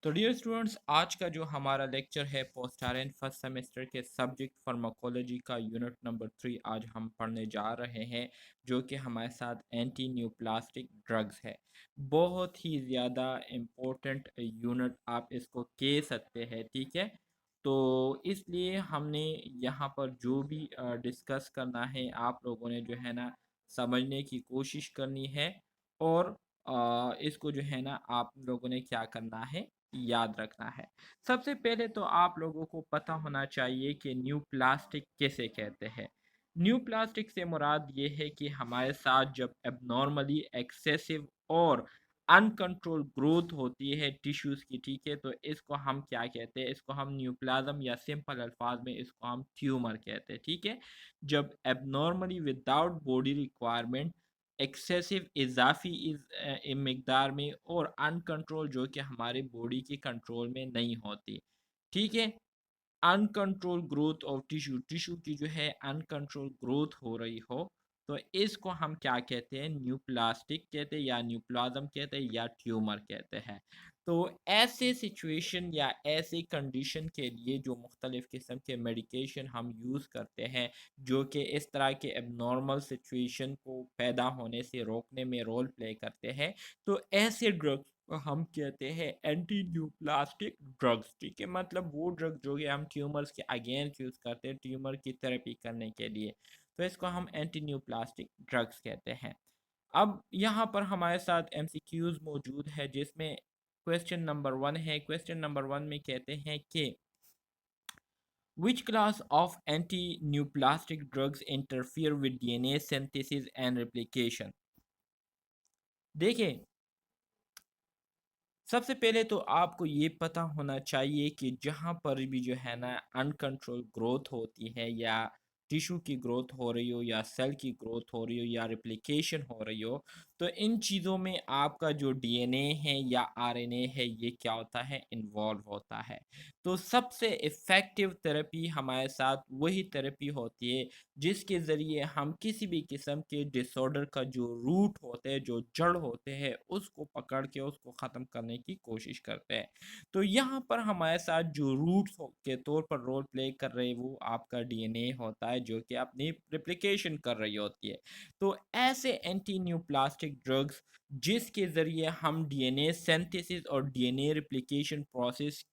तो dear students, आज का जो हमारा लेक्चर है पोस्ट आर फर्स्ट सेमेस्टर के सब्जेक्ट फार्माकोलॉजी का यूनिट नंबर 3 आज हम पढ़ने जा रहे हैं, जो कि हमारे साथ एंटी न्यूप्लास्टिक ड्रग्स है। बहुत ही ज़्यादा इम्पोर्टेंट यूनिट आप इसको कह सकते हैं, ठीक है। तो इसलिए हमने यहाँ पर जो भी डिस्कस करना है, आप लोगों ने जो है ना समझने की कोशिश करनी है। और इसको जो है ना आप लोगों ने क्या करना है, याद रखना है। सबसे पहले तो आप लोगों को पता होना चाहिए कि न्यू प्लास्टिक किसे कहते हैं। न्यू प्लास्टिक से मुराद ये है कि हमारे साथ जब एबनॉर्मली एक्सेसिव और अनकंट्रोल ग्रोथ होती है टिश्यूज़ की, ठीक है, तो इसको हम क्या कहते हैं, इसको हम न्यूप्लाज्म या सिंपल अल्फाज में इसको हम ट्यूमर कहते हैं, ठीक है। जब abnormally without body requirement excessive इजाफी मकदार में और अनकंट्रोल जो कि हमारे बॉडी के कंट्रोल में नहीं होती, ठीक है। Uncontrol growth of tissue, tissue की जो है अनकंट्रोल ग्रोथ हो रही हो, तो इसको हम क्या कहते हैं, न्यूप्लास्टिक कहते हैं या न्यूप्लाज्म कहते हैं या ट्यूमर कहते हैं। तो ऐसे सिचुएशन या ऐसे कंडीशन के लिए जो मुख्तलिफ किस्म के मेडिकेशन हम यूज़ करते हैं, जो कि इस तरह के एबनॉर्मल सिचुएशन को पैदा होने से रोकने में रोल प्ले करते हैं, तो ऐसे ड्रग्स को हम कहते हैं एंटी न्यूप्लास्टिक ड्रग्स, ठीक है। मतलब वो ड्रग जो कि हम ट्यूमर्स के अगेंस्ट यूज़ करते हैं ट्यूमर की थेरेपी करने के लिए, तो इसको हम एंटी न्यूप्लास्टिक ड्रग्स कहते हैं। अब यहाँ पर हमारे साथ एमसीक्यूज मौजूद है, जिसमें क्वेश्चन नंबर 1 है। क्वेश्चन नंबर 1 में कहते हैं कि which class of anti-neoplastic drugs interfere with DNA synthesis and replication? देखिए, सबसे पहले तो आपको ये पता होना चाहिए कि जहाँ पर भी जो है ना अनकंट्रोल ग्रोथ होती है, या टिश्यू की ग्रोथ हो रही हो, या सेल की ग्रोथ हो रही हो, या रिप्लिकेशन हो रही हो, तो इन चीज़ों में आपका जो डीएनए है या आरएनए है, ये क्या होता है, इन्वॉल्व होता है। तो सबसे इफ़ेक्टिव थेरेपी हमारे साथ वही थेरेपी होती है जिसके ज़रिए हम किसी भी किस्म के डिसऑर्डर का जो रूट होते हैं, जो जड़ होते हैं, उसको पकड़ के उसको ख़त्म करने की कोशिश करते हैं। तो यहाँ पर हमारे साथ जो रूट्स के तौर पर रोल प्ले कर रहे हैं, वो आपका डीएनए होता है, जो कि अपनी रिप्लिकेशन कर रही होती है। तो ऐसे एंटी न्यूप्लास्टिक ड्रग्स जिसके ज़रिए हम डीएनए सिंथेसिस और डीएनए रिप्लिकेशन प्रोसेस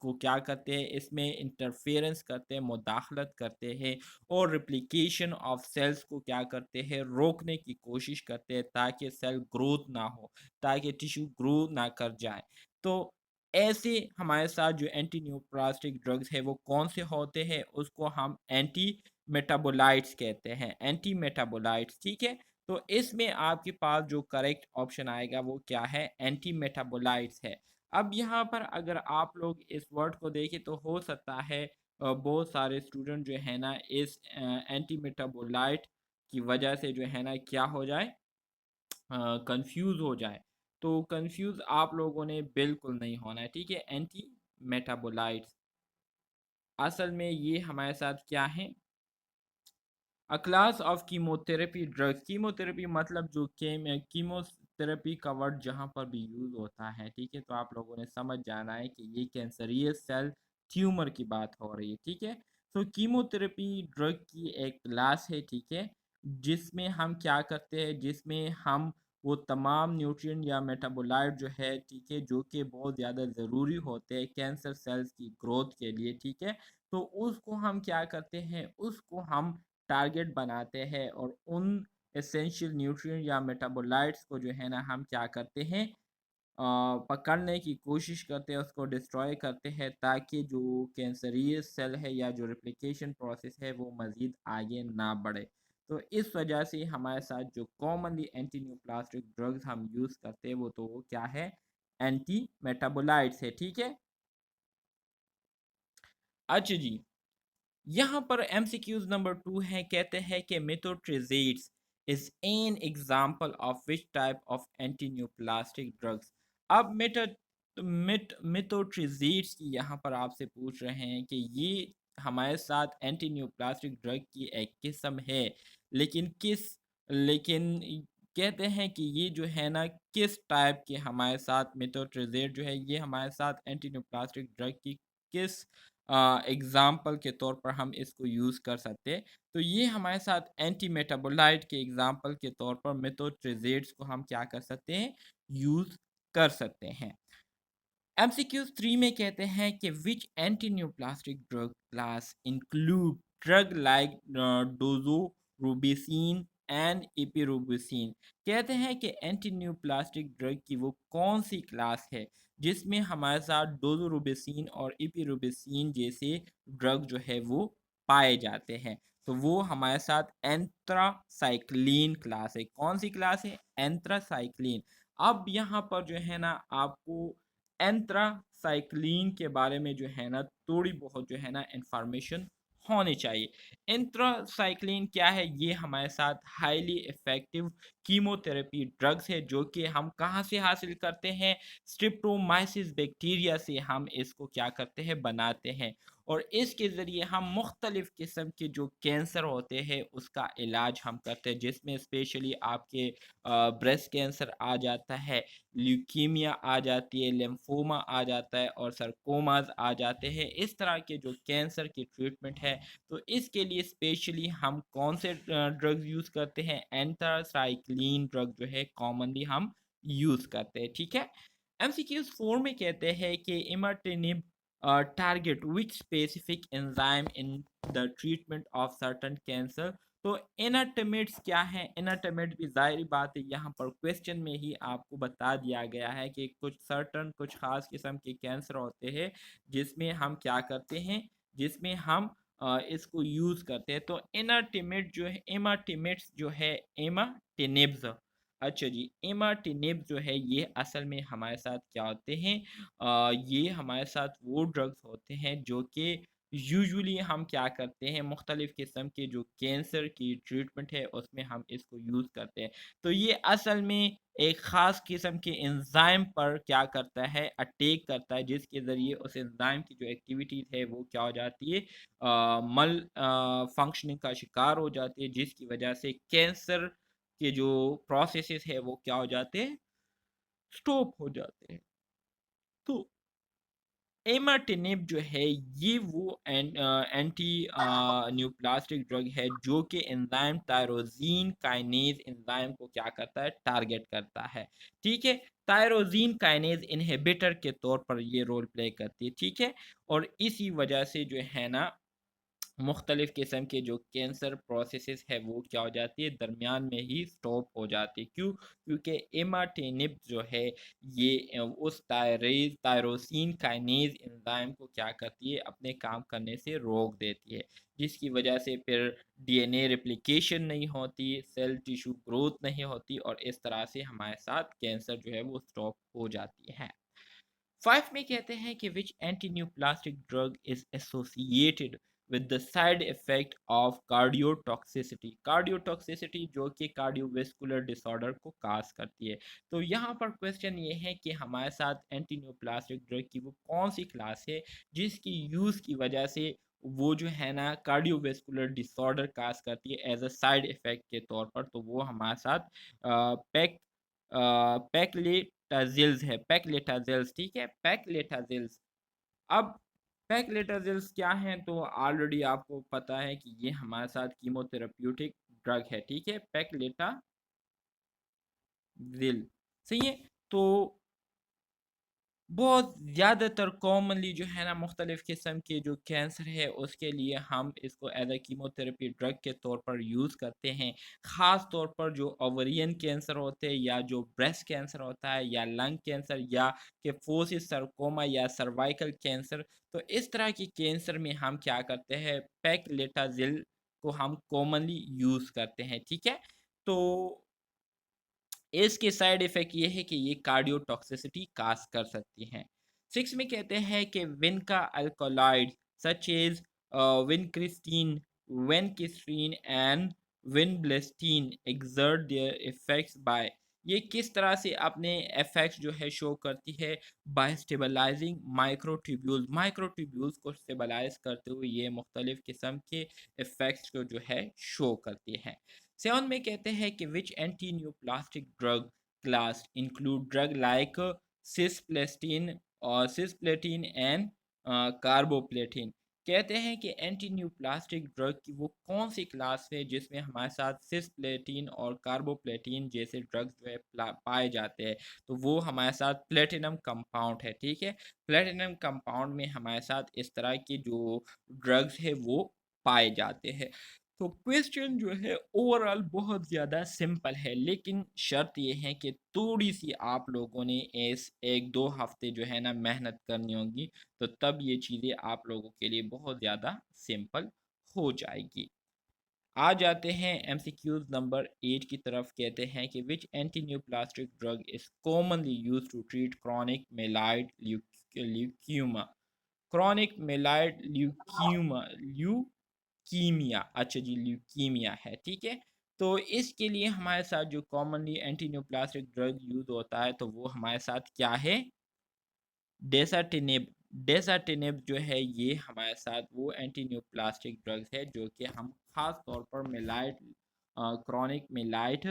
को क्या करते हैं, इसमें इंटरफेरेंस करते हैं, मुदाखलत करते हैं, और रिप्लिकेशन ऑफ सेल्स को क्या करते हैं, रोकने की कोशिश करते हैं, ताकि सेल ग्रोथ ना हो, ताकि टिश्यू ग्रो ना कर जाए। तो ऐसे हमारे साथ जो एंटी न्यूप्लास्टिक ड्रग्स है वो कौन से होते हैं, उसको हम एंटी मेटाबोलाइट्स कहते हैं, एंटी मेटाबोलाइट्स, ठीक है। तो इसमें आपके पास जो करेक्ट ऑप्शन आएगा वो क्या है, एंटी मेटाबोलाइट्स है। अब यहाँ पर अगर आप लोग इस वर्ड को देखें, तो हो सकता है बहुत सारे स्टूडेंट जो है ना इस एंटी मेटाबोलाइट की वजह से जो है ना क्या हो जाए, कंफ्यूज हो जाए। तो कंफ्यूज आप लोगों ने बिल्कुल नहीं होना है, ठीक है। एंटी मेटाबोलाइट्स असल में ये हमारे साथ क्या है, अ class of chemotherapy drugs. Chemotherapy मतलब जो कीमोथेरेपी का वर्ड जहाँ पर भी यूज़ होता है, ठीक है, तो आप लोगों ने समझ जाना है कि ये कैंसरियस सेल ट्यूमर की बात हो रही है, ठीक है। तो कीमोथेरेपी ड्रग की एक क्लास है, ठीक है, जिसमें हम क्या करते हैं, जिसमें हम वो तमाम न्यूट्रिएंट या मेटाबोलाइट जो है, ठीक है, जो कि बहुत ज़्यादा ज़रूरी होते हैं कैंसर सेल्स की ग्रोथ के लिए, ठीक है, तो उसको हम क्या करते हैं, उसको हम टारगेट बनाते हैं, और उन एसेंशियल न्यूट्रिएंट या मेटाबोलाइट्स को जो है ना हम क्या करते हैं, पकड़ने की कोशिश करते हैं, उसको डिस्ट्रॉय करते हैं, ताकि जो कैंसरियस सेल है या जो रेप्लिकेशन प्रोसेस है वो मज़ीद आगे ना बढ़े। तो इस वजह से हमारे साथ जो कॉमनली एंटी न्यूप्लास्टिक ड्रग्स हम यूज़ करते हैं, वो क्या है, एंटी मेटाबोलाइट्स है, ठीक है। अच्छा जी, यहाँ पर एमसीक्यूज नंबर 2 है, कहते हैं कि methotrexates is an example of which type of antineoplastic drugs. अब मेथोट्रेजेट्स की यहाँ पर आपसे पूछ रहे हैं कि ये हमारे साथ एंटीन्यूप्लास्टिक ड्रग की एक किस्म है, लेकिन कहते हैं कि ये जो है ना किस टाइप के हमारे साथ मेथोट्रेजेट जो है ये हमारे साथ एंटीन्यूप्लास्टिक ड्रग की किस एग्जाम्पल के तौर पर हम इसको यूज़ कर सकते हैं। तो ये हमारे साथ एंटी मेटाबोलाइट के एग्जाम्पल के तौर पर मेथोट्रेजेट्स को हम क्या कर सकते हैं, यूज़ कर सकते हैं। एमसीक्यूज 3 में कहते हैं कि which antineoplastic drug class include drug like doxorubicin and epirubicin. कहते हैं कि एंटीन्यूप्लास्टिक ड्रग की वो कौन सी क्लास है जिसमें हमारे साथ डोजोरूबिसिन और इपिरोबिसिन जैसे ड्रग जो है वो पाए जाते हैं। तो वो हमारे साथ एंथ्रासाइक्लिन क्लास है। कौन सी क्लास है? एंथ्रासाइक्लिन। अब यहाँ पर जो है ना आपको एंथ्रासाइक्लिन के बारे में जो है ना थोड़ी बहुत जो है ना इंफॉर्मेशन होनी चाहिए। एंथ्रासाइक्लिन क्या है? ये हमारे साथ हाईली इफेक्टिव कीमोथेरेपी ड्रग्स है जो कि हम कहाँ से हासिल करते हैं? स्ट्रिप्टोमाइसिस बैक्टीरिया से हम इसको क्या करते हैं, बनाते हैं। और इसके ज़रिए हम मुख्तलिफ़ किस्म के जो कैंसर होते हैं उसका इलाज हम करते हैं, जिसमें स्पेशली आपके ब्रेस्ट कैंसर आ जाता है, ल्यूकीमिया आ जाती है, लिम्फोमा आ जाता है और सरकोमास आ जाते हैं। इस तरह के जो कैंसर की ट्रीटमेंट है, तो इसके लिए स्पेशली हम कौन से ड्रग्स यूज़ करते हैं? एंथ्रासाइक्लिन ड्रग जो है कॉमनली हम यूज़ करते हैं, ठीक है। एमसीक्यूज 4 में कहते हैं कि imatinib target which specific enzyme in the treatment of certain cancer. तो एनाटोमेट्स क्या है? एनाटोमेट भी ज़ाहिर बात है, यहाँ पर क्वेश्चन में ही आपको बता दिया गया है कि कुछ ख़ास किस्म के कैंसर होते हैं जिसमें हम क्या करते हैं, जिसमें हम इसको यूज़ करते हैं। तो एनाटिमेट जो है, एमाटिमेट्स जो है, एमाटिनिब्स, अच्छा जी, इमाटिनिब जो है ये असल में हमारे साथ क्या होते हैं, ये हमारे साथ वो ड्रग्स होते हैं जो कि यूजुअली हम क्या करते हैं, मुख्तलिफ़ किस्म के जो कैंसर की ट्रीटमेंट है उसमें हम इसको यूज़ करते हैं। तो ये असल में एक ख़ास किस्म के एंजाइम पर क्या करता है, अटैक करता है, जिसके ज़रिए उस एंजाइम की जो एक्टिविटीज़ है वो क्या हो जाती है, मल फंक्शनिंग का शिकार हो जाती है, जिसकी वजह से कैंसर के जो प्रोसेसेस है वो क्या हो जाते हैं, स्टॉप हो जाते हैं। तो इमाटिनिब जो है ये वो एंटी न्यूप्लास्टिक ड्रग है जो कि एंजाइम टायरोजीन काइनेज एंजाइम को क्या करता है, टारगेट करता है, ठीक है। टायरोजीन काइनेज इनहिबिटर के तौर पर ये रोल प्ले करती है, ठीक है। और इसी वजह से जो है ना मुख्तलिफ़ किस्म के जो कैंसर प्रोसेसेस है वो क्या हो जाती है, दरमियान में ही स्टॉप हो जाती है। क्यों? क्योंकि इमाटिनिब जो है ये उस टायरोसिन काइनेज एंजाइम को क्या करती है, अपने काम करने से रोक देती है, जिसकी वजह से फिर डीएनए रेप्लिकेशन नहीं होती, सेल टिश्यू ग्रोथ नहीं होती और इस तरह से हमारे साथ कैंसर जो है वो स्टॉप हो जाती है। 5 में कहते हैं कि which antineoplastic drug is associated with the side effect of cardiotoxicity. Cardiotoxicity जो कि कार्डियोवेस्कुलर डिसऑर्डर को काज करती है। तो यहाँ पर क्वेश्चन ये है कि हमारे साथ एंटीन्यूप्लास्टिक ड्रग की वो कौन सी क्लास है जिसकी यूज़ की वजह से वो जो है ना कार्डियोवेस्कुलर डिसऑर्डर काज करती है एज अ साइड इफेक्ट के तौर पर। तो वो हमारे साथ पैक पैक्लेटाजिल्स है, पैक्लेटाजिल्स, ठीक है, पैक्लेटाजिल्स। अब पैक्लेटाजिल्स क्या हैं? तो ऑलरेडी आपको पता है कि ये हमारे साथ कीमोथेरेप्यूटिक ड्रग है, ठीक है, पैक्लेटाजिल, सही है। तो बहुत ज़्यादातर कॉमनली जो है ना मुख्तलिफ़ किस्म के जो कैंसर है उसके लिए हम इसको एज अ कीमोथेरेपी ड्रग के तौर पर यूज़ करते हैं। ख़ास तौर पर जो ओवरियन कैंसर होते हैं या जो ब्रेस्ट कैंसर होता है या लंग कैंसर या किफोसिस सरकोमा या सर्वाइकल कैंसर, तो इस तरह की कैंसर में हम क्या करते हैं, पैक्लेटाजिल को हम कॉमनली यूज़ करते हैं, ठीक है। तो इसके साइड इफ़ेक्ट ये है कि ये कार्डियोटॉक्सिसिटी काज़ कर सकती हैं। 6 में कहते हैं कि vinca alkaloids such as vincristine, vincristine and vinblastine exert their effects by, ये किस तरह से अपने इफ़ेक्ट्स जो है शो करती है, बाय स्टेबलाइजिंग माइक्रोट्यूब्यूल्स, माइक्रोट्यूब्यूल्स को स्टेबलाइज़ करते हुए ये मुख्तलिफ़ किस्म के इफ़ेक्ट्स को जो है शो करती हैं। 7 में कहते हैं कि which anti neoplastic drug class include drug like cisplatin और सिस्प्लेटिन एंड कार्बोप्लेटिन। कहते हैं कि एंटी न्यूप्लास्टिक ड्रग की वो कौन सी क्लास है जिसमें हमारे साथ सिस्प्लेटिन और कार्बोप्लेटिन जैसे ड्रग्स जो है पाए जाते हैं। तो वो हमारे साथ प्लेटिनम कंपाउंड है, ठीक है। प्लेटिनम कंपाउंड में हमारे साथ इस तरह के जो ड्रग्स है वो पाए जाते हैं। तो क्वेश्चन जो है ओवरऑल बहुत ज़्यादा सिंपल है, लेकिन शर्त ये है कि थोड़ी सी आप लोगों ने इस 1-2 हफ्ते जो है ना मेहनत करनी होगी, तो तब ये चीज़ें आप लोगों के लिए बहुत ज़्यादा सिंपल हो जाएगी। आ जाते हैं एमसीक्यूज नंबर 8 की तरफ। कहते हैं कि which anti neoplastic drug is commonly use to treat chronic myeloid leukaemia. Chronic myeloid leukaemia, अच्छा जी, ल्यूकीमिया है, ठीक है। तो इसके लिए हमारे साथ जो commonly anti neoplastic drug use होता है तो वो हमारे साथ क्या है, डेसाटिनिब। डेसाटिनिब जो है ये हमारे साथ वो एंटी न्यूप्लास्टिक ड्रग्स है जो कि हम खास तौर पर मिलाइट क्रॉनिक मिलाइट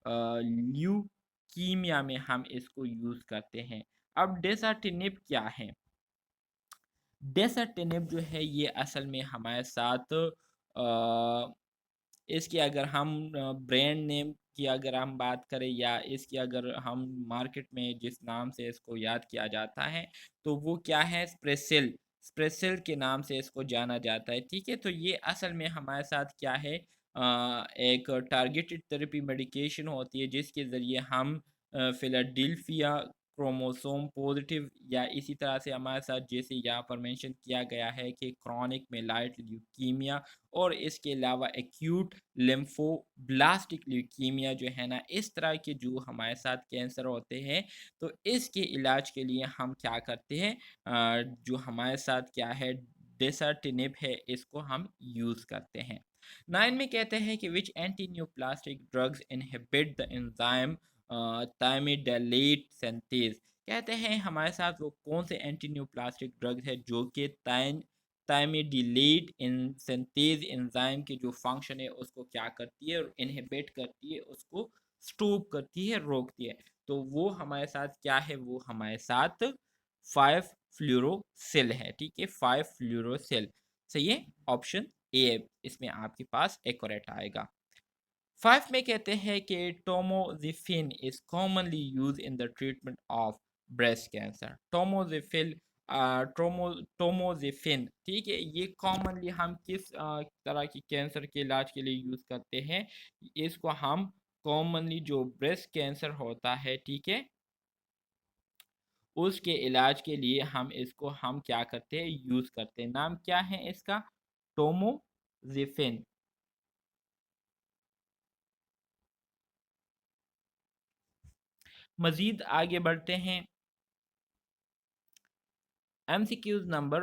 ल्यूकीमिया में हम इसको यूज़ करते हैं। अब डेसाटिनिब क्या है? डेसाटिनिब जो है ये असल में हमारे साथ इसकी अगर हम ब्रांड नेम की अगर हम बात करें या इसकी अगर हम मार्केट में जिस नाम से इसको याद किया जाता है तो वो क्या है, स्प्रेसिल। स्प्रेसिल के नाम से इसको जाना जाता है, ठीक है। तो ये असल में हमारे साथ क्या है, एक टारगेटेड थेरेपी मेडिकेशन होती है जिसके ज़रिए हम फिलाडेल्फिया क्रोमोसोम पॉजिटिव या इसी तरह से हमारे साथ जैसे यहाँ पर मेंशन किया गया है कि क्रॉनिक मेलाइट ल्यूकीमिया और इसके अलावा एक्यूट लिम्फोब्लास्टिक ल्यूकीमिया जो है ना, इस तरह के जो हमारे साथ कैंसर होते हैं तो इसके इलाज के लिए हम क्या करते हैं, जो हमारे साथ क्या है, डेसाटिनिब है, इसको हम यूज़ करते हैं। 9 में कहते हैं कि which anti neoplastic drugs inhibit the enzyme thymidylate synthase. कहते हैं हमारे साथ वो कौन से एंटी न्यूप्लास्टिक ड्रग्स है जो कि थायमिडालेट इन सिंथेज एंजाइम की जो फंक्शन है उसको क्या करती है और इनहिबिट करती है, उसको स्टॉप करती है, रोकती है। तो वो हमारे साथ क्या है, वो हमारे साथ 5 फ्लोरोसिल है, ठीक है, 5 फ्लोरोसिल। सही है, ऑप्शन ए इसमें आपके पास एक्यूरेट आएगा। 5 में कहते हैं कि tamoxifen is commonly use in the treatment of breast cancer. Tamoxifen, ठीक है, ये कॉमनली हम किस तरह की कैंसर के इलाज के लिए यूज करते हैं, इसको हम कॉमनली जो ब्रेस्ट कैंसर होता है, ठीक है, उसके इलाज के लिए हम इसको हम क्या करते हैं, यूज करते हैं। नाम क्या है इसका, टोमोजिफिन। मजीद आगे बढ़ते हैं। MCQs number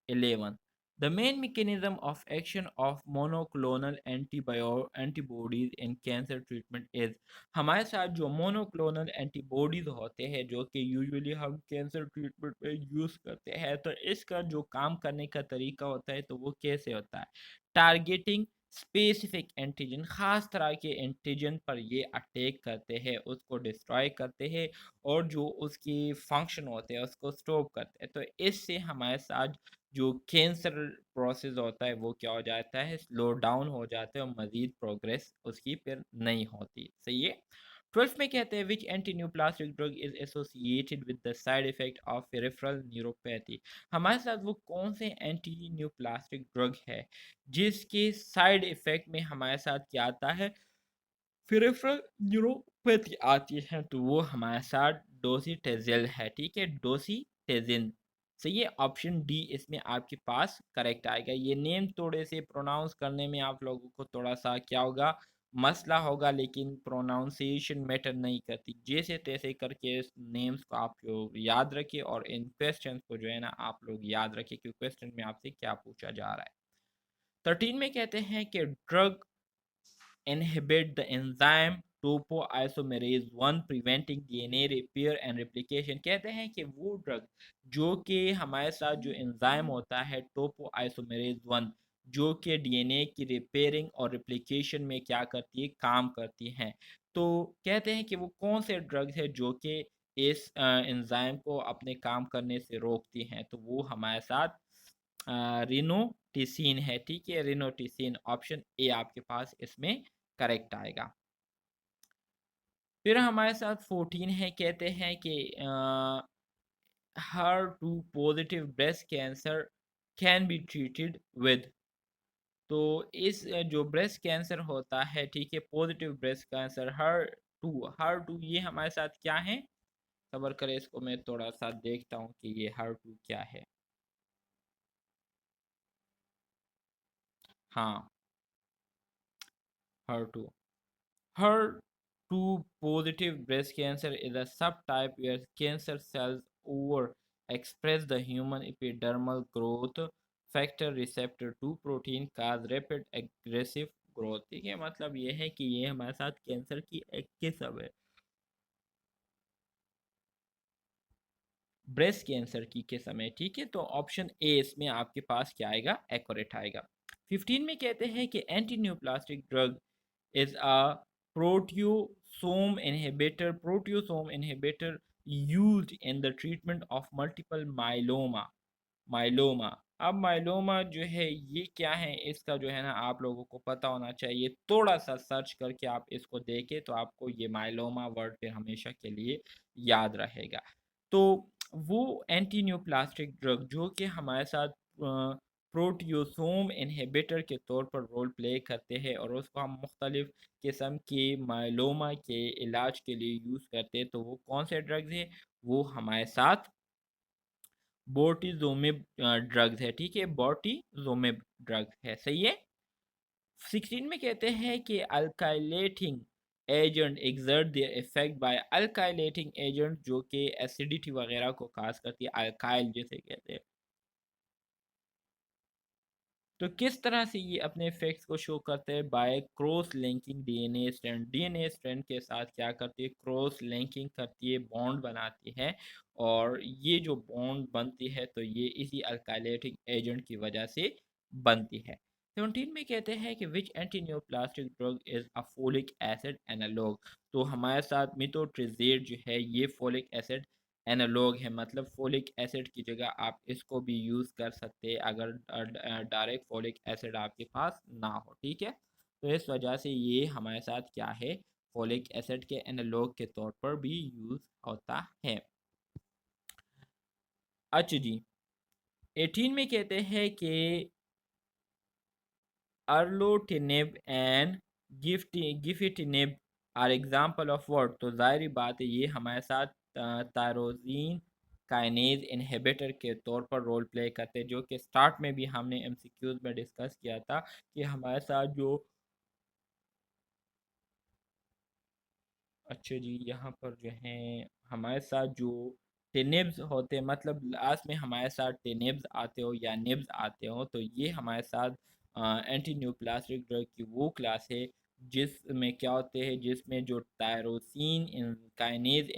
11. The main mechanism of action of monoclonal antibodies in cancer treatment is। हमारे साथ जो monoclonal antibodies होते हैं जो कि यूजुअली हम कैंसर ट्रीटमेंट में यूज़ करते हैं, तो इसका जो काम करने का तरीका होता है तो वो कैसे होता है, टारगेटिंग स्पेसिफिक एंटीजन, खास तरह के एंटीजन पर ये अटैक करते हैं, उसको डिस्ट्रॉय करते हैं और जो उसकी फंक्शन होते हैं उसको स्टॉप करते हैं। तो इससे हमारे साथ जो कैंसर प्रोसेस होता है वो क्या हो जाता है, स्लो डाउन हो जाता है और मज़ीद प्रोग्रेस उसकी फिर नहीं होती। सही है। 12 में कहते हैं विच anti neoplastic drug is associated with the side effect of peripheral neuropathy. हमारे साथ वो कौन से एंटी न्यूप्लास्टिक ड्रग है जिसके साइड इफेक्ट में हमारे साथ क्या आता है, पेरिफेरल न्यूरोपैथी आती है। तो वो हमारे साथ डोसीटेजिल है, ठीक है, डोसीटेजिन। सही है, ऑप्शन डी इसमें आपके पास करेक्ट आएगा। ये नेम थोड़े से प्रोनाउंस करने में आप लोगों को थोड़ा सा क्या होगा, मसला होगा, लेकिन प्रोनाउंसिएशन मैटर नहीं करती। जैसे तैसे करके इस नेम्स को आप लोग याद रखिए और इन क्वेश्चंस को जो है ना आप लोग याद रखिए कि क्वेश्चन में आपसे क्या पूछा जा रहा है। 13 में कहते हैं कि drug inhibit the enzyme topoisomerase 1 preventing DNA repair and replication। कहते हैं कि वो ड्रग जो कि हमारे साथ जो एंजाइम होता है टोपोआइसोमेरेज 1 जो कि डीएनए की रिपेयरिंग और रिप्लिकेशन में क्या करती है, काम करती हैं। तो कहते हैं कि वो कौन से ड्रग्स है जो कि इस एंजाइम को अपने काम करने से रोकती हैं, तो वो हमारे साथ रिनोटिसिन है। ठीक है, रिनोटिसिन, ऑप्शन ए आपके पास इसमें करेक्ट आएगा। फिर हमारे साथ 14 है, कहते हैं कि her two positive breast cancer can be treated with. तो इस जो ब्रेस्ट कैंसर होता है, ठीक है, positive breast cancer, her two ये हमारे साथ क्या है, सबर करें, इसको मैं थोड़ा सा देखता हूँ कि ये हर टू क्या है। हाँ, her two, HER2 positive breast cancer is a subtype where cancer cells overexpress the human epidermal growth factor receptor 2 protein cause rapid aggressive growth। ठीक है, मतलब ये है कि ये हमारे साथ कैंसर की एक किस्म है, ब्रेस्ट कैंसर की के समय। ठीक है, तो ऑप्शन ए इसमें आपके पास क्या आएगा, एक्यूरेट आएगा। 15 में कहते हैं कि anti neoplastic drug is a proteasome inhibitor used in the treatment of multiple myeloma. अब माइलोमा जो है ये क्या है, इसका जो है ना आप लोगों को पता होना चाहिए, थोड़ा सा सर्च करके आप इसको देखें तो आपको ये माइलोमा वर्ड फिर हमेशा के लिए याद रहेगा। तो वो एंटीन्यूप्लास्टिक ड्रग जो कि हमारे साथ प्रोटियोसोम इनहिबिटर के तौर पर रोल प्ले करते हैं और उसको हम मुख्तलिफ किस्म के माइलोमा के इलाज के लिए यूज़ करते हैं, तो वो कौन से ड्रग्स हैं, वो हमारे साथ बोर्टिजोमिब ड्रग्स है। ठीक है, बोर्टिजोमिब ड्रग्स है, सही है। 16 में कहते हैं कि alkylating agent exert their effect by alkylating agent जो कि एसिडिटी वगैरह को काज करती है, अल्काइल जिसे कहते हैं। तो किस तरह से ये अपने इफेक्ट्स को शो करते हैं, by cross linking DNA strand के साथ क्या करती है, क्रॉस लिंकिंग करती है, बॉन्ड बनाती है, और ये जो बॉन्ड बनती है तो ये इसी अल्काइलेटिंग एजेंट की वजह से बनती है। 17 में कहते हैं कि which antineoplastic drug is a folic acid analogue. तो हमारे साथ मिथोट्रिजेट जो है ये फोलिक एसिड एनालॉग है, मतलब फोलिक एसिड की जगह आप इसको भी यूज़ कर सकते हैं अगर डायरेक्ट फोलिक एसिड आपके पास ना हो। ठीक है, तो इस वजह से ये हमारे साथ क्या है, फोलिक एसिड के एनालॉग के तौर पर भी यूज़ होता है। अच्छा जी, 18 में कहते हैं कि erlotinib and gefitinib are example of word. तो ज़ाहिर बात है ये हमारे साथ तायरोजीन काइनेज इनहिबिटर के तौर पर रोल प्ले करते हैं, जो कि स्टार्ट में भी हमने एमसीक्यूज में डिस्कस किया था कि हमारे साथ जो, अच्छा जी, यहाँ पर जो है हमारे साथ जो टेनिब्स होते हैं, मतलब लास्ट में हमारे साथ टेनिब्स आते हो या निब्स आते हो, तो ये हमारे साथ एंटी न्यूप्लास्टिक ड्रग की वो क्लास है जिसमें क्या होते हैं, जिसमें जो टायरोसिन काइनेज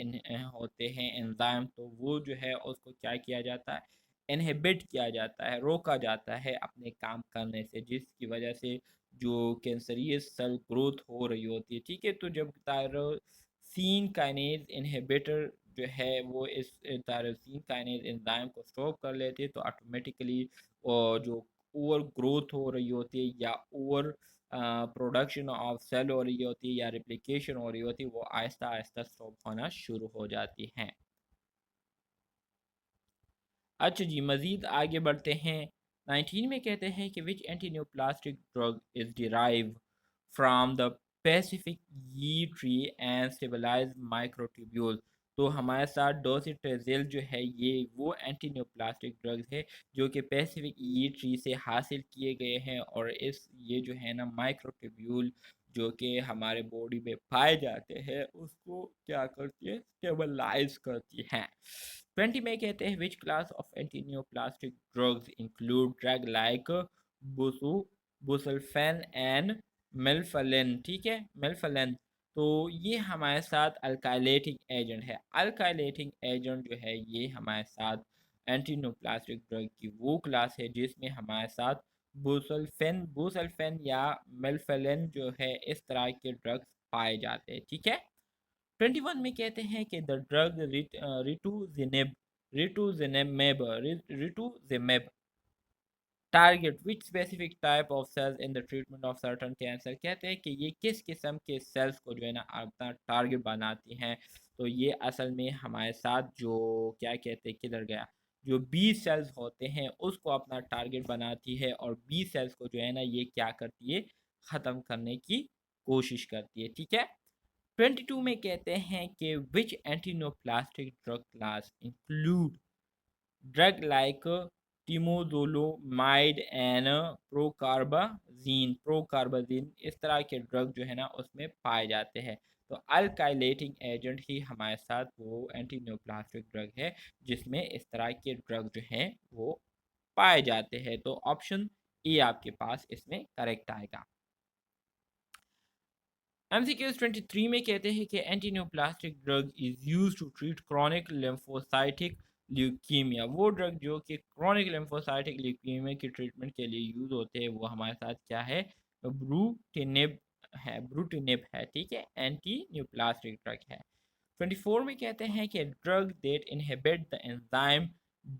होते हैं एंजाइम, तो वो जो है उसको क्या किया जाता है, इनहिबिट किया जाता है, रोका जाता है अपने काम करने से, जिसकी वजह से जो कैंसरियस सेल ग्रोथ हो रही होती है। ठीक है, तो जब टायरोसिन काइनेज इनहिबिटर जो है वो इस टायरोसिन काइनेज एंजाइम को स्टॉप कर लेते हैं, तो ऑटोमेटिकली जो ओवर ग्रोथ हो रही होती है या ओवर प्रोडक्शन ऑफ सेल हो रही होती है या रिप्लिकेशन हो रही होती है, वो आहिस्ता आहिस्ता स्टॉप होना शुरू हो जाती हैं। अच्छा जी, मज़ीद आगे बढ़ते हैं। 19 में कहते हैं कि which anti neoplastic drug is derive from the Pacific यी ट्री एंड स्टेबलाइज माइक्रोट्यूब्यूल। तो हमारे साथ डोसिट्रेजिल जो है ये वो एंटी न्यूप्लास्टिक ड्रग्स है जो कि पैसिफिक यी ट्री से हासिल किए गए हैं, और इस ये जो है ना माइक्रोट्यूब्यूल जो कि हमारे बॉडी में पाए जाते हैं उसको क्या करती है, स्टेबलाइज करती हैं। 20 में कहते हैं which class of antineoplastic drugs include drug like busu busulfan and melphalan. ठीक है, मेल्फलिन, तो ये हमारे साथ अल्काइलेटिंग एजेंट है। अल्काइलेटिंग एजेंट जो है ये हमारे साथ एंटीनियोप्लास्टिक ड्रग की वो क्लास है जिसमें हमारे साथ बुसल्फेन या मेल्फेलिन जो है इस तरह के ड्रग्स पाए जाते हैं, ठीक है। 21 में कहते हैं कि the drug rituximab target which specific type of cells in the treatment of certain cancer. कहते हैं कि ये किस किस्म के सेल्स को जो है ना अपना टारगेट बनाती हैं। तो ये असल में हमारे साथ जो क्या कहते हैं, किधर गया, जो बी सेल्स होते हैं उसको अपना टारगेट बनाती है, और बी सेल्स को जो है ना ये क्या करती है, ख़त्म करने की कोशिश करती है, ठीक है। 22 में कहते हैं कि which antineoplastic drug class include drug like temozolomide and procarbazine इस तरह के ड्रग जो है ना उसमें पाए जाते हैं। तो अल्काइलेटिंग एजेंट ही हमारे साथ वो एंटीन्योप्लास्टिक ड्रग है जिसमें इस तरह के ड्रग जो हैं वो पाए जाते हैं। तो ऑप्शन ए आपके पास इसमें करेक्ट आएगा। MCQs 23 में कहते हैं कि antineoplastic drug is use to treat chronic lymphocytic leukaemia. वो ड्रग जो कि क्रॉनिक लिम्फोसाइटिक ल्यूकीमिया की ट्रीटमेंट के लिए यूज होते हैं वो हमारे साथ क्या है, ब्रूटिनिब है, ठीक है, एंटी न्यूप्लास्टिक ड्रग है। 24 में कहते हैं कि drug that inhibit the enzyme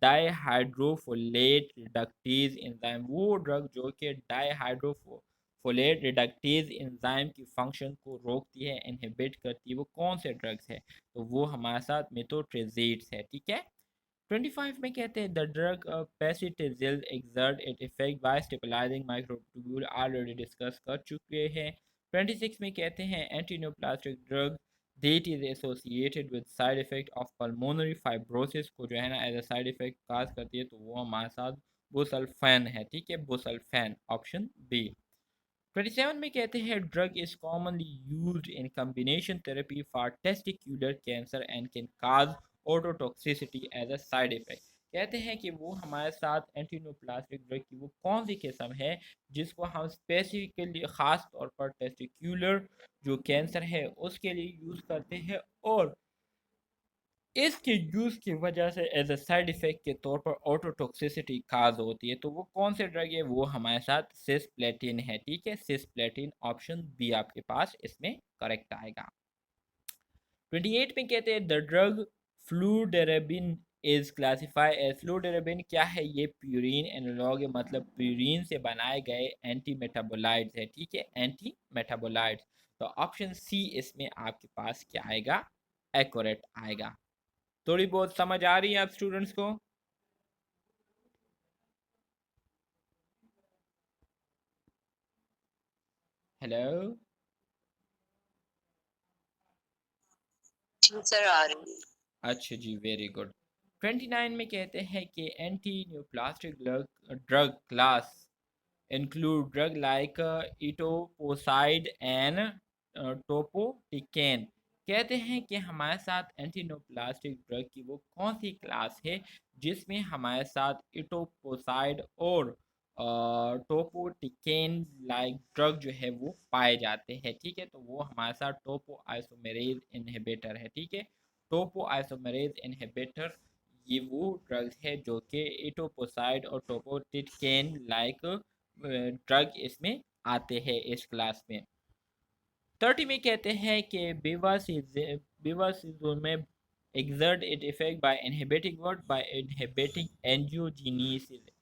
dihydrofolate reductase enzyme. वो ड्रग जो कि डाईहाइड्रोफोलेट रिडक्टेज एंजाइम की फंक्शन को रोकती है, इनहिबिट करती है, वो कौन से ड्रग्स है, तो वो हमारे साथ मेथोट्रेजेट्स है, ठीक है। 25 में कहते हैं the drug paclitaxel exert it effect by stabilising microtubule, already discuss कर चुके हैं। 26 में कहते हैं antineoplastic drug that is associated with side effect of pulmonary fibrosis को जो है ना as a side effect cause करती है, तो वो हमारे साथ बुसल्फैन है, ठीक है, बुसल्फैन ऑप्शन बी। 27 में कहते हैं drug is commonly used in combination therapy for testicular cancer and can cause ototoxicity as a side effect. कहते हैं कि वो हमारे साथ एंटीनोप्लास्टिक ड्रग की वो कौन सी किस्म है जिसको हम स्पेसिफिकली ख़ास तौर पर टेस्टिक्यूलर जो कैंसर है उसके लिए यूज़ करते हैं, और इसके यूज़ की वजह से एज अ साइड इफ़ेक्ट के तौर पर ऑटोटॉक्सिसिटी काज होती है। तो वो कौन से ड्रग है, वो हमारे साथ सिस्प्लेटिन है, ठीक है, सिस्प्लेटिन ऑप्शन बी आपके पास इसमें करेक्ट आएगा। 28 में कहते हैं the drug fludarabine is classify as, fludarabine क्या है, ये प्यूरिन एनालॉग है, मतलब प्यूरिन से बनाए गए एंटी मेटाबोलाइट्स है, ठीक है, एंटी मेटाबोलाइट्स। तो ऑप्शन सी इसमें आपके पास क्या आएगा, एक्यूरेट आएगा। थोड़ी बहुत समझ आ रही है आप स्टूडेंट्स को? हेलो। जी सर आ रही है। अच्छा जी, वेरी गुड। 29 में कहते हैं कि anti neoplastic drug class include drug like etoposide and टोपोटिकेन। कहते हैं कि हमारे साथ एंटीनोप्लास्टिक ड्रग की वो कौन सी क्लास है जिसमें हमारे साथ इटोपोसाइड और टोपोटिकेन लाइक ड्रग जो है वो पाए जाते हैं, ठीक है। तो वो हमारे साथ टोपो आइसोमेरेज इनहिबिटर है, ठीक है, टोपो आइसोमेरेज इनहिबिटर ये वो ड्रग्स है जो कि इटोपोसाइड और टोपोटिकेन लाइक ड्रग इसमें आते हैं इस क्लास में। 30 में कहते हैं कि बेवासिज्मब exert its effect by inhibiting what, by inhibiting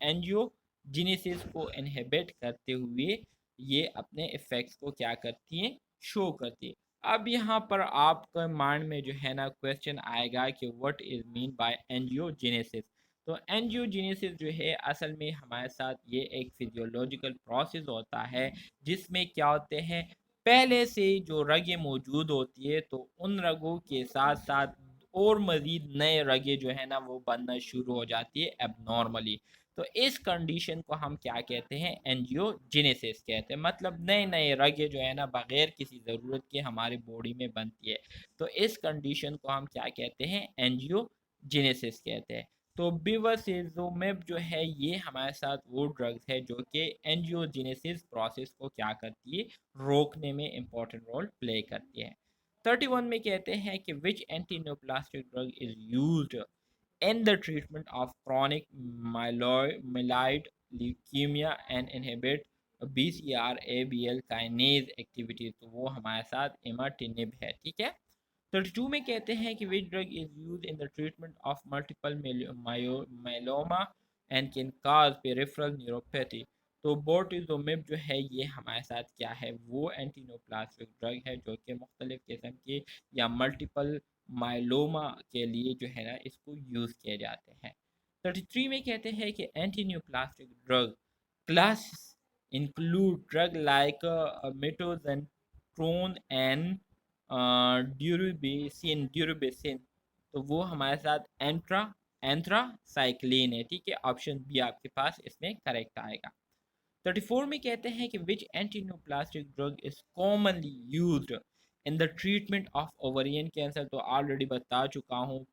angiogenesis को इनहिबिट करते हुए ये अपने इफेक्ट्स को क्या करती हैं, शो करती है। अब यहाँ पर आपके माइंड में जो है ना क्वेश्चन आएगा कि what is mean by angiogenesis. तो एंजियोजेनेसिस जो है असल में हमारे साथ ये एक फिजियोलॉजिकल प्रोसेस होता है जिसमें क्या होते हैं, पहले से जो रगें मौजूद होती है तो उन रगों के साथ साथ और मज़ीद नए रगे जो है ना वो बनना शुरू हो जाती है एबनॉर्मली। तो इस कंडीशन को हम क्या कहते हैं, एंजियोजेनेसिस कहते हैं, मतलब नए नए रगे जो है ना बगैर किसी ज़रूरत के हमारी बॉडी में बनती है। तो इस कंडीशन को हम क्या कहते हैं, एंजियोजेनेसिस कहते हैं। तो बिवासिज़ुमेब जो है ये हमारे साथ वो ड्रग्स है जो कि एंजियोजेनेसिस प्रोसेस को क्या करती है, रोकने में इम्पोर्टेंट रोल प्ले करती है। 31 में कहते हैं कि which antineoplastic drug is used in the treatment of chronic myeloid leukaemia and inhibit BCR-ABL kinase activity, तो वो हमारे साथ इमाटिनिब है, ठीक है। 32 में कहते हैं कि which drug is use in the treatment of multiple myeloma and can cause peripheral neuropathy, तो बोर्टिजोमिब जो है ये हमारे साथ क्या है, वो एंटीन्यूप्लास्टिक ड्रग है जो कि मुख्तलिफ किस्म के या मल्टीपल माइलोमा के लिए जो है ना इसको यूज़ किए जाते हैं। 33 में कहते हैं कि antineoplastic drug class include drug like methotrexate and daunorubicin, तो वो हमारे साथ एंथ्रासाइक्लिन है, ठीक है। ऑप्शन बी आपके पास इसमें करेक्ट आएगा। 34 में कहते हैं कि which antineoplastic drug is commonly used in the treatment of ovarian cancer, तो ऑलरेडी बता चुका हूँ,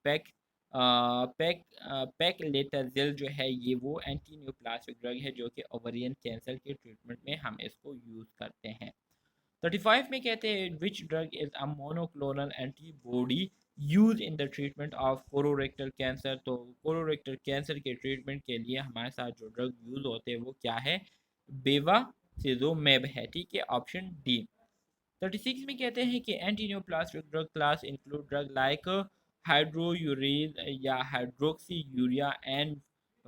पैक्लेटाजिल जो है ये वो एंटीन्यूप्लास्टिक ड्रग है जो कि ओवरियन कैंसर के ट्रीटमेंट में हम इसको यूज़ करते हैं। 35 में कहते हैं विच drug is a monoclonal antibody use in the treatment of colorectal cancer, तो कोलोरेक्टल कैंसर के ट्रीटमेंट के लिए हमारे साथ जो ड्रग यूज होते हैं वो क्या है, बेवासिजोमेब है, ठीक है। Option D. 36 में कहते हैं कि antineoplastic drug class include drug like hydroxyurea या हाइड्रोक्सी यूरिया एंड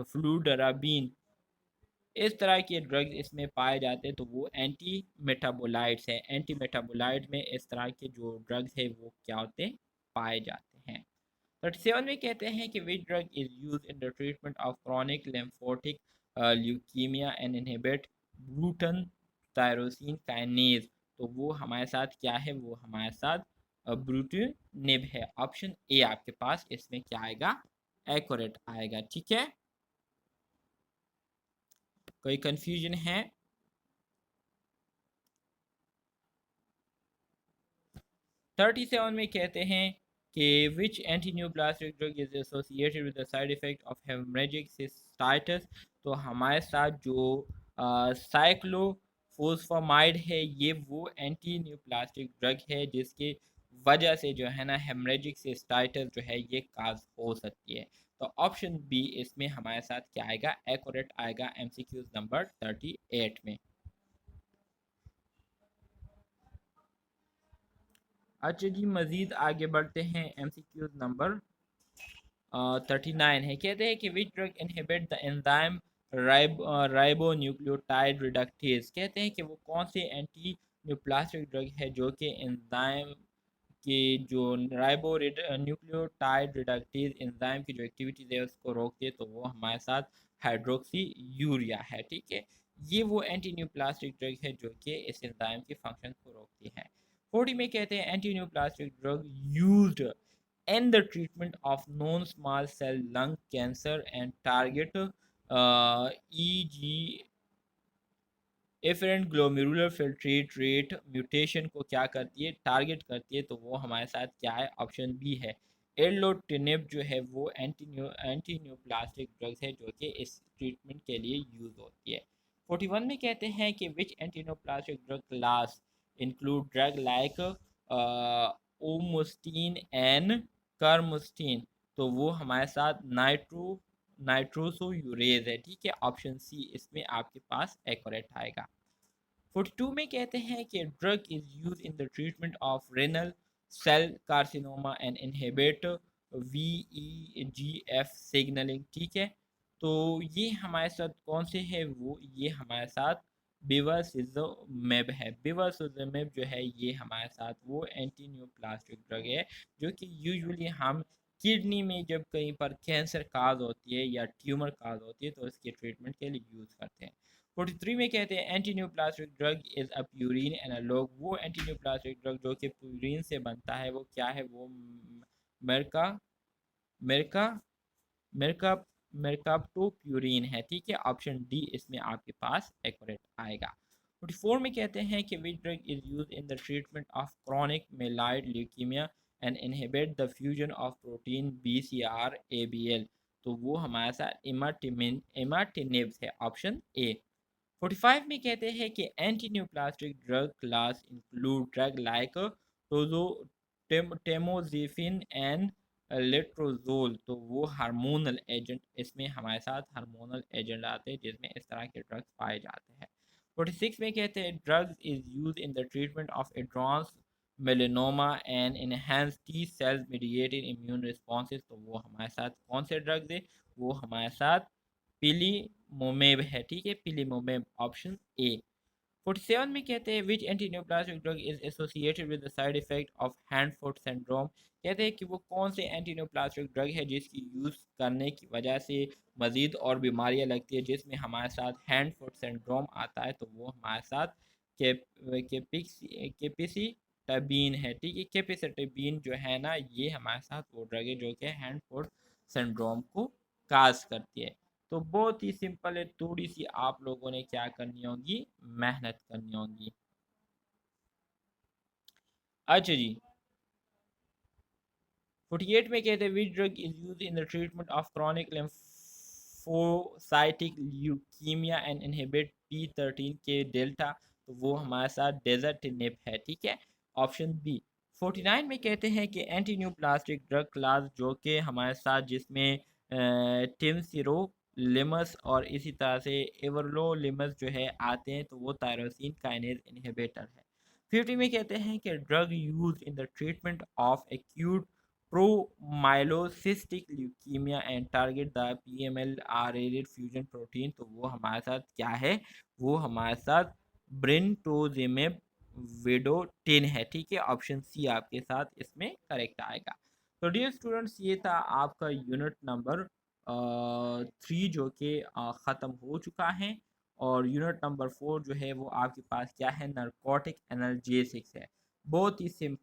फ्लूडराबीन, इस तरह के ड्रग्स इसमें पाए जाते हैं, तो वो एंटी मेटाबोलाइट्स हैं। एंटी मेटाबोलाइट में इस तरह के जो ड्रग्स है वो क्या होते हैं, पाए जाते हैं। 37 में कहते हैं कि which drug is use in the treatment of chronic lymphocytic leukaemia and inhibit Bruton tyrosine kinase, तो वो हमारे साथ क्या है, वो हमारे साथ ब्रूटिनिब है। ऑप्शन ए आपके पास इसमें क्या आएगा, एक्यूरेट आएगा, ठीक है। कोई कंफ्यूजन है? 37 में कहते हैं कि which antineoplastic drug is associated with the side effect of haemorrhagic cystitis, तो हमारे साथ जो साइक्लोफोस्फामाइड है ये वो एंटीन्यूप्लास्टिक ड्रग है जिसके वजह से जो है ना हेमरेजिक सिस्टाइटिस जो है ये काज हो सकती है, तो ऑप्शन बी इसमें हमारे साथ क्या आएगा, एक्यूरेट आएगा एमसीक्यूज नंबर 38 में। अच्छा जी, मज़ीद आगे बढ़ते हैं। एमसीक्यूज नंबर 39 है, कहते हैं कि which drug inhibit the enzyme ribo nucleotide reductase, कहते हैं कि वो कौन से एंटी न्यूप्लास्टिक ड्रग है जो कि एंजाइम कि जो राइबो न्यूक्लियोटाइड रिडक्टेज एंजाइम की जो एक्टिविटीज़ है उसको रोकती है, तो वो हमारे साथ हाइड्रोक्सी यूरिया है, ठीक है। ये वो एंटी न्यूप्लास्टिक ड्रग है जो कि इस एंजाइम के फंक्शन को रोकती है। 40 में कहते हैं anti neoplastic drug used in the treatment of non-small cell lung cancer and target e.g. Afferent glomerular filtrate rate mutation को क्या करती है, टारगेट करती है, तो वो हमारे साथ क्या है, ऑप्शन बी है एर्लोटिनिब जो है वो एंटी न्यूप्लास्टिक ड्रग्स है जो कि इस ट्रीटमेंट के लिए यूज़ होती है। 41 में कहते हैं कि which anti neoplastic drug class include drug like lomustine and carmustine, तो वो हमारे साथ नाइट्रोसोयूरेज है, ठीक है। ऑप्शन सी इसमें आपके पास एक्यूरेट आएगा। 42 में कहते हैं कि drug is use in the treatment of renal cell carcinoma and inhibit VEGF signalling, ठीक है। तो ये हमारे साथ कौन से है, वो ये हमारे साथ बेवासिजोमेब है। बेवासिजोमेब जो है ये हमारे साथ वो एंटी न्यूप्लास्टिक ड्रग है जो कि यूजुअली हम किडनी में जब कहीं पर कैंसर काज होती है या ट्यूमर काज होती है तो इसके ट्रीटमेंट के लिए यूज़ करते हैं। 43 में कहते हैं anti neoplastic drug is a purine analogue, वो एंटी न्यूप्लास्टिक ड्रग जो कि प्यूरिन से बनता है वो क्या है, वो मेरका मेरका मेरका मेरकाप्टोप्यूरिन है, ठीक है। ऑप्शन डी इसमें आपके पास एक्यूरेट आएगा। 44 में कहते हैं कि which drug is use in the treatment of chronic myeloid leukaemia and inhibit the fusion of protein BCR-ABL, तो वो हमारे साथ इमाटिनिब है, ऑप्शन ए। 45 में कहते हैं कि anti neoplastic drug class include drug like tojo tamoxifen and letrozole, तो वो हार्मोनल एजेंट, इसमें हमारे साथ हार्मोनल एजेंट आते हैं जिसमें इस तरह के ड्रग्स पाए जाते हैं। 46 में कहते हैं drugs is use in the treatment of advance melanoma and enhance T cells mediated immune responses, तो वो हमारे साथ कौन से ड्रग्स है, वो हमारे साथ पिलीमोमेब है, ठीक है, पिलीमोमेब ऑप्शन ए। 47 में कहते हैं which antineoplastic drug is associated with the side effect of hand foot syndrome, कहते हैं कि वो कौन से एंटीन्यूप्लास्टिक ड्रग है जिसकी यूज़ करने की वजह से मज़ीद और बीमारियां लगती है, जिसमें हमारे साथ हैंड फुट सिंड्रोम आता है, तो वो हमारे साथ केपिसिटाबीन है, ठीक है, केपिसिटाबीन जो है ना, ये हमारे साथ वो ड्रग है जो कि हैंड फुट सिंड्रोम को काज करती है। तो बहुत ही सिंपल है, थोड़ी सी आप लोगों ने क्या करनी होगी, मेहनत करनी होगी। अच्छा जी, 48 में कहते हैं विच drug is use in the treatment of chronic lymphocytic leukaemia and inhibit P13 के डेल्टा, तो वो हमारे साथ डेजर्टिनिब है, ठीक है, ऑप्शन बी। 49 में कहते हैं कि anti new plastic drug class जो कि हमारे साथ जिसमें टिमसिरो लिमस और इसी तरह से एवरलोलिमस जो है आते हैं, तो वो टायरोसिन काइनेज इनहिबिटर है। 50 में कहते हैं कि drug use in the treatment of acute promyelocytic leukaemia and target the PML-R-aided fusion protein, तो वो हमारे साथ क्या है, वो हमारे साथ ब्रिंटोजिमेब वेडोटिन है, ठीक है, ऑप्शन सी आपके साथ इसमें करेक्ट आएगा। तो डियर स्टूडेंट्स, ये था आपका यूनिट नंबर 3 जो कि ख़त्म हो चुका है, और यूनिट नंबर 4 जो है वो आपके पास क्या है, नारकोटिक एनाल्जेसिक्स है। बहुत ही सिंपल